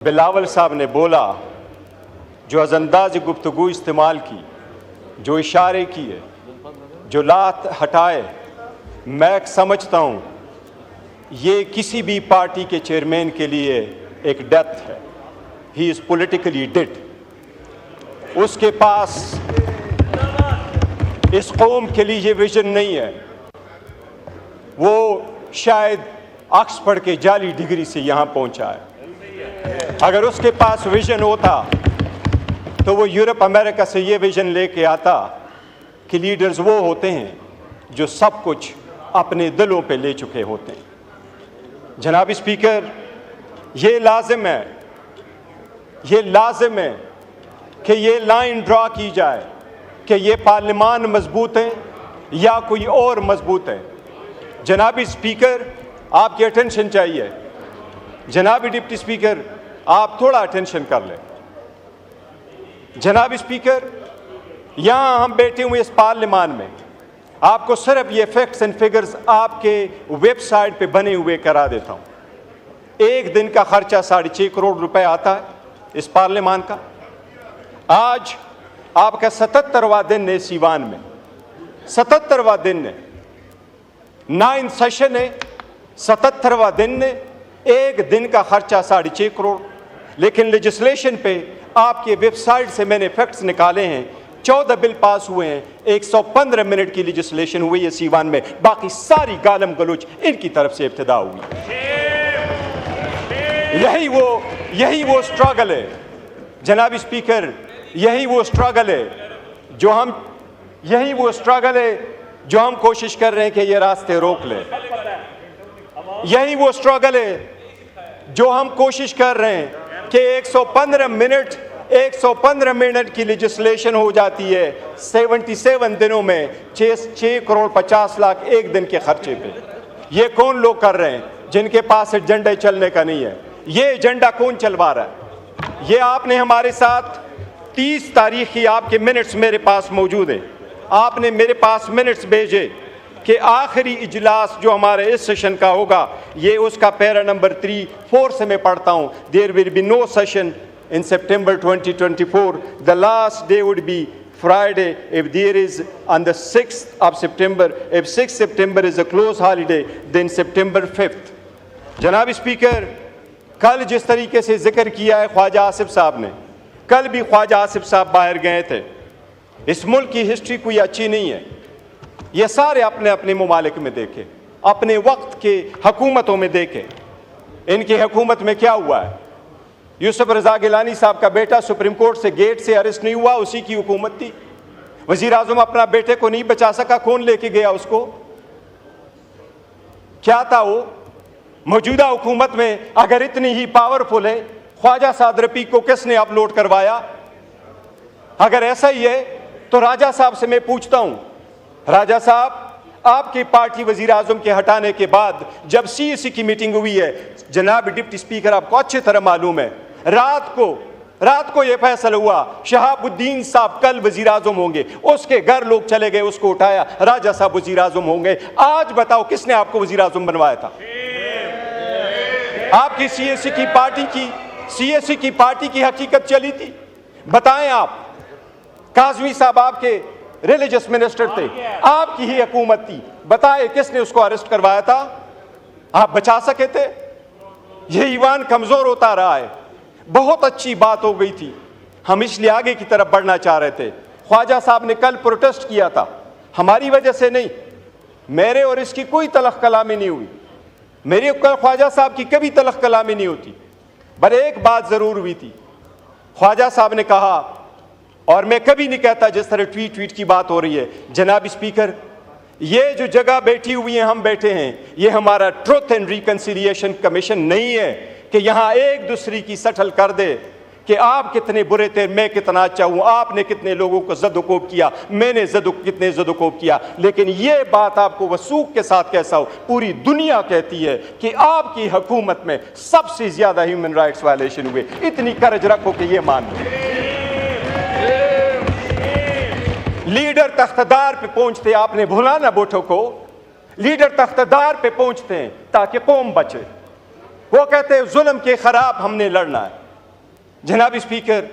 बिलावल साहब ने बोला, जो अज़ंदाज़ गुफ्तगू इस्तेमाल की, जो इशारे किए, जो लात हटाए, मैं समझता हूँ ये किसी भी पार्टी के चेयरमैन के लिए एक डेथ है। He is politically dead. उसके पास इस कौम के लिए ये विजन नहीं है। वो शायद ऑक्सफोर्ड के जाली डिग्री से यहाँ पहुँचा है। अगर उसके पास विजन होता तो वो यूरोप अमेरिका से ये विजन लेके आता कि लीडर्स वो होते हैं जो सब कुछ अपने दिलों पे ले चुके होते हैं। जनाब स्पीकर, ये लाजिम है कि ये लाइन ड्रा की जाए कि ये पार्लियामान मजबूत है या कोई और मजबूत है। जनाब स्पीकर, आपकी अटेंशन चाहिए। जनाब डिप्टी स्पीकर, आप थोड़ा अटेंशन कर लें। जनाब स्पीकर, यहाँ हम बैठे हुए इस पार्लियामान में, आपको सिर्फ ये फैक्ट्स एंड फिगर्स आपके वेबसाइट पे बने हुए करा देता हूँ। एक दिन का खर्चा 6.5 करोड़ रुपए आता है इस पार्लियामान का। आज आपका 77वां दिन है इस ईवान में, 77वां दिन है, 9 सेशन है, 77वां दिन है। एक दिन का खर्चा 6.5 करोड़। लेकिन लेजिस्लेशन पे आपके वेबसाइट से मैंने फैक्ट्स निकाले हैं। 14 बिल पास हुए हैं, 115 मिनट की लेजिस्लेशन हुई है सीवान में। बाकी सारी गालम गलोच इनकी तरफ से इब्तिदा हुई। यही वो स्ट्रगल है जनाब स्पीकर, यही वो स्ट्रगल है जो हम कोशिश कर रहे हैं कि ये रास्ते रोक लें। यही वो स्ट्रगल है जो हम कोशिश कर रहे हैं कि 115 मिनट की लेजिस्लेशन हो जाती है 77 दिनों में 6 करोड़ 50 लाख एक दिन के खर्चे पे। ये कौन लोग कर रहे हैं जिनके पास एजेंडा चलने का नहीं है? ये एजेंडा कौन चलवा रहा है? ये आपने हमारे साथ 30 तारीख की आपके मिनट्स मेरे पास मौजूद है। आपने मेरे पास मिनट्स भेजे कि आखिरी इजलास जो हमारे इस सेशन का होगा, ये उसका पैरा नंबर 3-4 से मैं पढ़ता हूँ। There will be no session in September 2024. The last day would be Friday if there is on the 6th of September. If 6th September is a close holiday, then September 5th. जनाब speaker, कल जिस तरीके से जिक्र किया है ख्वाजा आसिफ साहब ने, कल भी ख्वाजा आसिफ साहब बाहर गए थे। इस मुल्क की हिस्ट्री कोई अच्छी नहीं है। ये सारे अपने अपने ममालिक में देखें, अपने वक्त के हुकूमतों में देखें। इनकी हुकूमत में क्या हुआ है? यूसुफ रजा गिलानी साहब का बेटा सुप्रीम कोर्ट से गेट से अरेस्ट नहीं हुआ, उसी की हुकूमत थी। वजीर आजम अपना बेटे को नहीं बचा सका, कौन लेके गया उसको? क्या था वो? मौजूदा हुकूमत में अगर इतनी ही पावरफुल है, ख्वाजा साद रफीक को किसने अपलोड करवाया? अगर ऐसा ही है तो राजा साहब से मैं पूछता हूं, राजा साहब, आपकी पार्टी वजीर आजम के हटाने के बाद जब CAC की मीटिंग हुई है, जनाब डिप्टी स्पीकर आपको अच्छी तरह मालूम है, रात को यह फैसला हुआ शहाबुद्दीन साहब कल वजीर आजम होंगे। उसके घर लोग चले गए, उसको उठाया, राजा साहब वजीर आजम होंगे। आज बताओ किसने आपको वजीर आजम बनवाया था? आपकी CAC की पार्टी की हकीकत चली थी। बताएं आप। काजमी साहब आपके रिलीजियस मिनिस्टर थे, आपकी ही हुकूमत थी। बताए किसने उसको अरेस्ट करवाया था? आप बचा सके थे? यह ईवान कमजोर होता रहा है। बहुत अच्छी बात हो गई थी, हम इसलिए आगे की तरफ बढ़ना चाह रहे थे। ख्वाजा साहब ने कल प्रोटेस्ट किया था, हमारी वजह से नहीं। मेरे और इसकी कोई तलख कलामी नहीं हुई, मेरी ख्वाजा साहब की कभी तलख कलामी नहीं होती। पर एक बात जरूर हुई थी, ख्वाजा साहब ने कहा, और मैं कभी नहीं कहता जिस तरह ट्वीट की बात हो रही है, जनाब स्पीकर, ये जो जगह बैठी हुई है, हम बैठे हैं, ये हमारा ट्रुथ एंड रिकंसिलिएशन कमीशन नहीं है कि यहाँ एक दूसरे की सटल कर दे कि आप कितने बुरे थे, मैं कितना अच्छा हूँ, आपने कितने लोगों को ज़दोकोब किया, मैंने कितने ज़दोकोब किया। लेकिन ये बात आपको वसूख के साथ कैसा हो, पूरी दुनिया कहती है कि आपकी हुकूमत में सबसे ज्यादा ह्यूमन राइट्स वायलेशन हुए। इतनी करज रखो कि ये मान लो। लीडर तख्तदार पे पहुंचते, आपने भुला ना बोठो को, लीडर तख्तदार पे पहुंचते हैं ताकि कौम बचे। वो कहते हैं जुल्म के खिलाफ हमने लड़ना है, जनाब स्पीकर,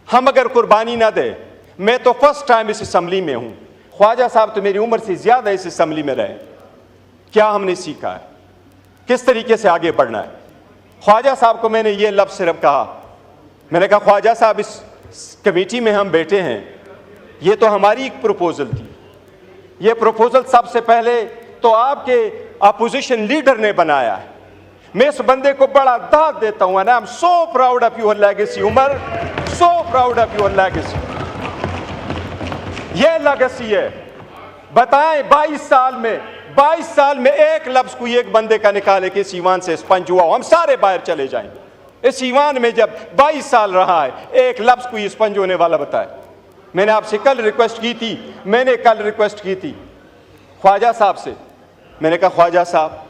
हम अगर कुर्बानी ना दें, मैं तो फर्स्ट टाइम इस असम्बली में हूँ, ख्वाजा साहब तो मेरी उम्र से ज़्यादा इस असम्बली में रहे, क्या हमने सीखा है, किस तरीके से आगे बढ़ना है। ख्वाजा साहब को मैंने ये लफ्ज़ सिर्फ कहा, मैंने कहा ख्वाजा साहब इस कमेटी में हम बैठे हैं, ये तो हमारी एक प्रपोजल थी, ये प्रपोजल सबसे पहले तो आपके अपोजिशन लीडर ने बनाया है। मैं इस बंदे को बड़ा दाद देता हूं, I am so proud of your legacy Umar, so proud of your legacy. ये लेगेसी है। बताएं 22 साल में एक लफ्ज कोई एक बंदे का निकाले कि इस ईवान से स्पंज हुआ, हम सारे बाहर चले जाएंगे। इस ईवान में जब 22 साल रहा है, एक लफ्ज कोई स्पंज होने वाला बताए। मैंने आपसे कल रिक्वेस्ट की थी ख्वाजा साहब से, मैंने कहा ख्वाजा साहब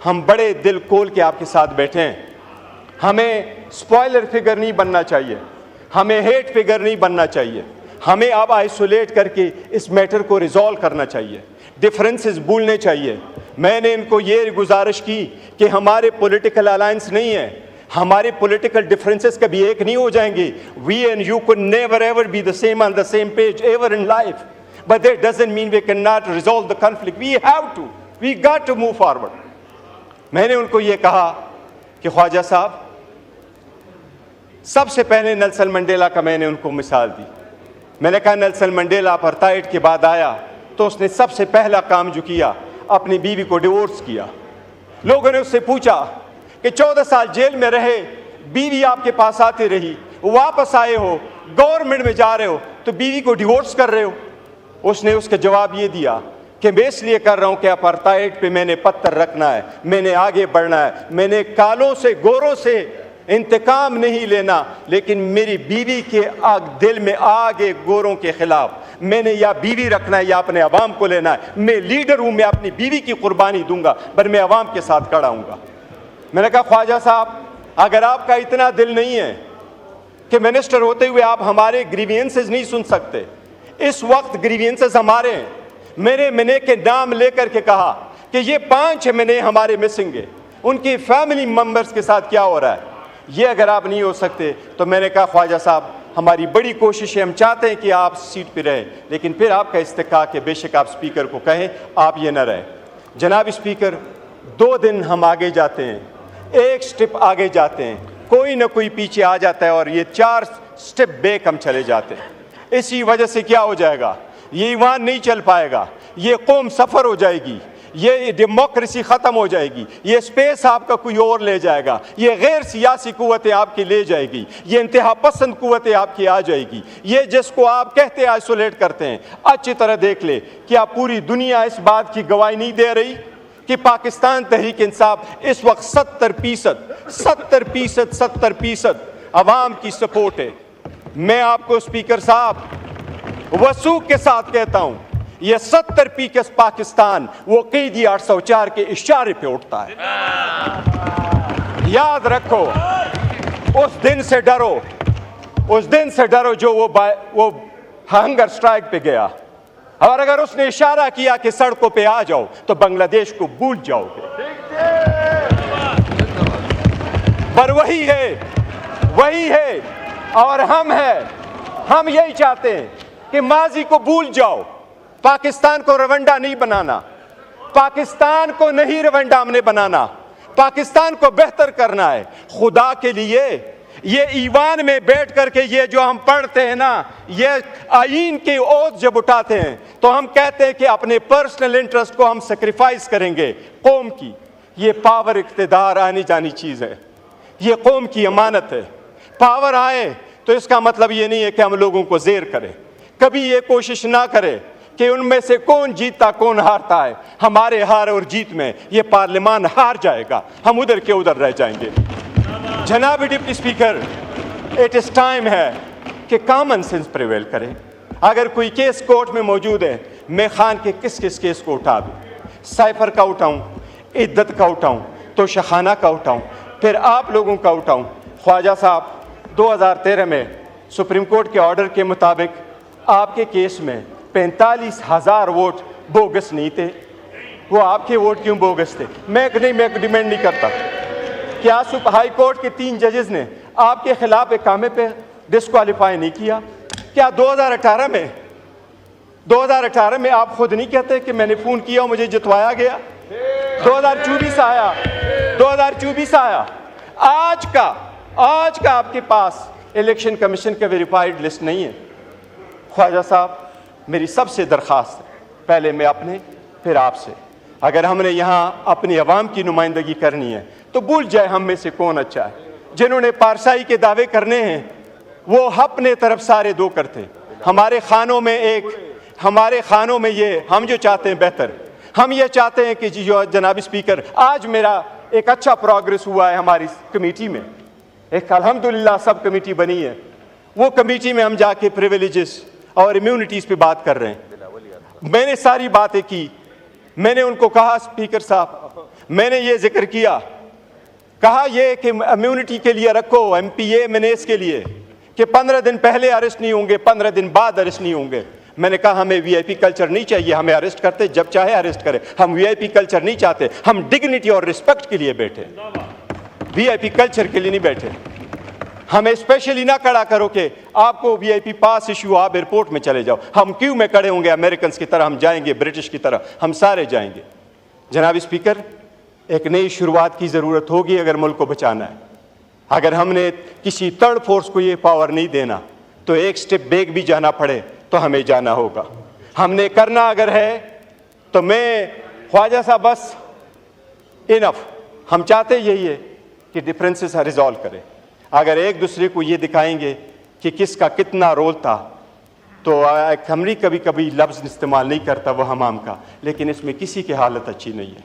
हम बड़े दिल खोल के आपके साथ बैठे हैं, हमें स्पॉइलर फिगर नहीं बनना चाहिए, हमें हेट फिगर नहीं बनना चाहिए, हमें अब आइसोलेट करके इस मैटर को रिजॉल्व करना चाहिए, डिफरेंसेस भूलने चाहिए। मैंने इनको ये गुजारिश की कि हमारे पॉलिटिकल अलायंस नहीं है, हमारे पॉलिटिकल डिफरेंसेस कभी एक नहीं हो जाएंगे। We and you could never ever be the same on the same page ever in life, but that doesn't mean we can not resolve the conflict, we got to move forward. मैंने उनको ये कहा कि ख्वाजा साहब, सबसे पहले Nelson Mandela का मैंने उनको मिसाल दी। मैंने कहा नेल्सन मंडेला अपार्थाइड के बाद आया तो उसने सबसे पहला काम जो किया, अपनी बीवी को डिवोर्स किया। लोगों ने उससे पूछा कि 14 साल जेल में रहे, बीवी आपके पास आती रही, वापस आए हो, गवर्नमेंट में जा रहे हो, तो बीवी को डिवोर्स कर रहे हो। उसने उसका जवाब ये दिया कि मैं इसलिए कर रहा हूं कि अपार्थाइड पे मैंने पत्थर रखना है, मैंने आगे बढ़ना है, मैंने कालों से गोरों से इंतकाम नहीं लेना, लेकिन मेरी बीवी के दिल में आगे गोरों के खिलाफ मैंने या बीवी रखना है या अपने अवाम को लेना है। मैं लीडर हूं, मैं अपनी बीवी की कुर्बानी दूंगा, पर मैं अवाम के साथ खड़ा हूंगा। मैंने कहा ख्वाजा साहब, अगर आपका इतना दिल नहीं है कि मिनिस्टर होते हुए आप हमारे ग्रीवियंसेस नहीं सुन सकते, इस वक्त ग्रीवियंसेस हमारे हैं। मेरे महीने के नाम लेकर के कहा कि ये 5 महीने हमारे मिसिंग है, उनकी फैमिली मेंबर्स के साथ क्या हो रहा है, ये अगर आप नहीं हो सकते तो मैंने कहा ख्वाजा साहब हमारी बड़ी कोशिश है, हम चाहते हैं कि आप सीट पे रहें, लेकिन फिर आपका इस्तेकाक कि बेशक आप स्पीकर को कहें आप ये न रहें। जनाब स्पीकर, 2 दिन हम आगे जाते हैं, एक स्टेप आगे जाते हैं, कोई ना कोई पीछे आ जाता है और ये 4 स्टेप बैक हम चले जाते हैं। इसी वजह से क्या हो जाएगा, ये ईवान नहीं चल पाएगा, ये कौम सफ़र हो जाएगी, ये डेमोक्रेसी ख़त्म हो जाएगी, ये स्पेस आपका कोई और ले जाएगा, ये गैर सियासी कुव्वतें आपकी ले जाएगी, ये इंतहा पसंद कुव्वतें आपकी आ जाएगी। ये जिसको आप कहते हैं आइसोलेट करते हैं, अच्छी तरह देख ले कि आप पूरी दुनिया इस बात की गवाही नहीं दे रही कि पाकिस्तान तहरीक इंसाफ इस वक्त 70% अवाम की सपोर्ट है। मैं आपको स्पीकर साहब वसूख के साथ कहता हूं, ये 70% पाकिस्तान वो कैदी 804 के इशारे पे उठता है। याद रखो, उस दिन से डरो जो वो हंगर स्ट्राइक पे गया, और अगर उसने इशारा किया कि सड़कों पे आ जाओ तो बांग्लादेश को भूल जाओगे। पर वही है और हम यही चाहते हैं कि माजी को भूल जाओ, पाकिस्तान को रवंडा नहीं बनाना, पाकिस्तान को नहीं रवंडा हमने बनाना, पाकिस्तान को बेहतर करना है। खुदा के लिए ये ईवान में बैठ करके ये जो हम पढ़ते हैं ना, ये आईन की ओथ जब उठाते हैं तो हम कहते हैं कि अपने पर्सनल इंटरेस्ट को हम सेक्रीफाइस करेंगे कौम की। ये पावर इख्तिदार आनी जानी चीज़ है, ये कौम की अमानत है। पावर आए तो इसका मतलब ये नहीं है कि हम लोगों को जेर करें, कभी ये कोशिश ना करें कि उनमें से कौन जीतता कौन हारता है। हमारे हार और जीत में ये पार्लियामान हार जाएगा, हम उधर के उधर रह जाएंगे। जनाब deputy speaker, it is time है कि कॉमन सेंस प्रिवेल करें। अगर कोई केस कोर्ट में मौजूद है, मैं खान के किस किस केस को उठा दूँ, साइफर का उठाऊँ, इद्दत का उठाऊँ, तो शखाना का उठाऊँ, फिर आप लोगों का उठाऊँ। ख्वाजा साहब, 2013 में सुप्रीम कोर्ट के ऑर्डर के मुताबिक आपके केस में 45,000 वोट बोगस नहीं थे। वो आपके वोट क्यों बोगस थे? मैं डिमांड नहीं करता। क्या हाई कोर्ट के 3 जजेस ने आपके खिलाफ एक कामे पे डिस्क्वालीफाई नहीं किया? क्या 2018 में आप खुद नहीं कहते कि मैंने फ़ोन किया और मुझे जितवाया गया? 2024 आया। आज का आपके पास इलेक्शन कमीशन का वेरीफाइड लिस्ट नहीं है। ख्वाजा साहब, मेरी सबसे दरख्वास्त है, पहले मैं अपने फिर आपसे, अगर हमने यहाँ अपनी अवाम की नुमाइंदगी करनी है तो भूल जाए हम में से कौन अच्छा है। जिन्होंने पारसाई के दावे करने हैं वो अपने तरफ सारे दो करते। हमारे खानों में ये हम जो चाहते हैं बेहतर, हम ये चाहते हैं कि जो जनाब स्पीकर, आज मेरा एक अच्छा प्रोग्रेस हुआ है हमारी कमेटी में, एक अल्हम्दुलिल्लाह सब कमेटी बनी है। वो कमेटी में हम जाके प्रिविलेजेस और इम्यूनिटीज़ पे बात कर रहे हैं। मैंने सारी बातें की, मैंने उनको कहा स्पीकर साहब, मैंने ये जिक्र किया, कहा ये कि इम्यूनिटी के लिए रखो, MPA MNAs के लिए, कि 15 दिन पहले अरेस्ट नहीं होंगे, 15 दिन बाद अरेस्ट नहीं होंगे। मैंने कहा हमें VIP कल्चर नहीं चाहिए, हमें अरेस्ट करते जब चाहे अरेस्ट करें, हम VIP कल्चर नहीं चाहते, हम डिग्निटी और रिस्पेक्ट के लिए बैठे, VIP कल्चर के लिए नहीं बैठे। हमें स्पेशली ना खड़ा करो कि आपको VIP पास इशू, आप एयरपोर्ट में चले जाओ, हम क्यों में खड़े होंगे अमेरिकन की तरह, हम जाएंगे ब्रिटिश की तरह, हम सारे जाएंगे। जनाब स्पीकर, एक नई शुरुआत की ज़रूरत होगी अगर मुल्क को बचाना है। अगर हमने किसी थर्ड फोर्स को ये पावर नहीं देना तो एक स्टेप बैक भी जाना पड़े तो हमें जाना होगा। हमने करना अगर है तो मैं ख्वाजा साहब बस इनफ, हम चाहते यही है कि डिफरेंसेस रिजॉल्व करें। अगर एक दूसरे को ये दिखाएंगे कि किसका कितना रोल था, तो हमरी कभी कभी लफ्ज़ इस्तेमाल नहीं करता वो हमाम का, लेकिन इसमें किसी की हालत अच्छी नहीं है।